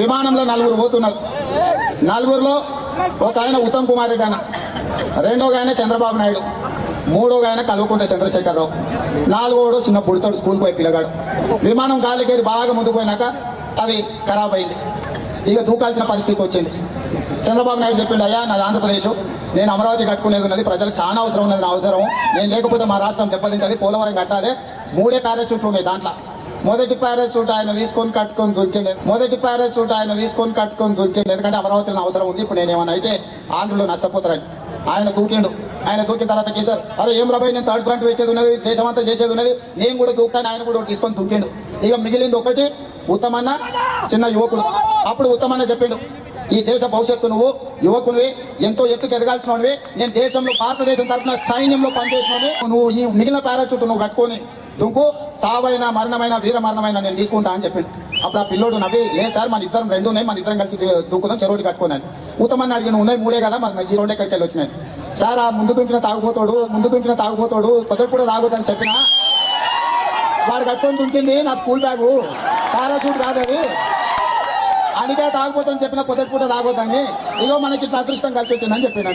విమానంలో నలుగురు పోతున్నారు. నలుగురులో ఒక ఆయన ఉత్తమ్ కుమార్ రెడ్డి అన్న, రెండో ఆయన చంద్రబాబు నాయుడు, మూడో ఆయన కల్వకుంట్ల చంద్రశేఖరరావు, నాలుగోడు చిన్న పుడతాడు స్కూల్ పోయి పిల్లగాడు. విమానం గాలికేరి బాగా ముందుకు పోయినాక అది ఖరాబ్ అయింది. ఇక దూకాల్సిన పరిస్థితి వచ్చింది. చంద్రబాబు నాయుడు చెప్పిండు, అయ్యా నాది ఆంధ్రప్రదేశ్, నేను అమరావతి కట్టుకునేది ఉన్నది, ప్రజలకు చాలా అవసరం ఉన్నది, నా అవసరం, నేను లేకపోతే మా రాష్ట్రం దెబ్బతింటది, పోలవరం కట్టాలి. 3 ప్యారాచూట్లు ఉన్నాయి దాంట్లో. మొదటి ప్యారాచూట్ ఆయన తీసుకొని కట్టుకొని దొరికింది. ఎందుకంటే అమరావతిలో అవసరం ఉంది, ఇప్పుడు నేనేమన్నా అయితే ఆంధ్రలో నష్టపోతారని ఆయన దూకిండు. ఆయన దూకిన తర్వాత కేసర్, అరే ఏం రాబాయి, నేను థర్డ్ ఫ్రంట్ వచ్చేది ఉన్నది, దేశం అంతా చేసేది ఉన్నది, నేను కూడా దూకాను, ఆయన కూడా తీసుకొని దూకిండు. ఇక మిగిలింది ఒకటి ఉత్తమన్న, చిన్న యువకుడు. అప్పుడు ఉత్తమన్న చెప్పిండు, ఈ దేశ భవిష్యత్తు నువ్వు యువకునివి, ఎంతో ఎత్తుకు ఎదగాల్సినవి, నేను దేశంలో భారతదేశం తరఫున సైన్యంలో పనిచేసినవి, నువ్వు ఈ మిగిలిన పారాచూట్ నువ్వు కట్టుకొని దుంకు, సావైన మరణమైన వీర మరణమైన నేను తీసుకుంటా అని చెప్పిండు. అప్పుడు ఆ పిల్లోడు నవ్వి, లేదు సార్ మన ఇద్దరం 2 ఉన్నాయి, మన ఇద్దరం కలిసి దుంకుదాం, చెరోటి కట్టుకున్నాను. ఉత్తమన్న అడిగిన ఉన్నాయి 3 కదా, మరి ఈ 2 ఎక్కడికి వెళ్ళి వచ్చినాయి సార్. ఆ ముందు దుంకిన తాగుపోతాడు పొద్దు కూడా తాగుతాను చెప్పిన వాడు కట్టుకొని దుంకింది నా స్కూల్ బ్యాగు, పారాచూట్ కాదు అది, అందుకే తాగుపోతాను చెప్పిన పొద్దు కూడా తాగుతాని. ఇగో మనకి ఇట్లా అదృష్టం కలిసి వచ్చిందని చెప్పిన.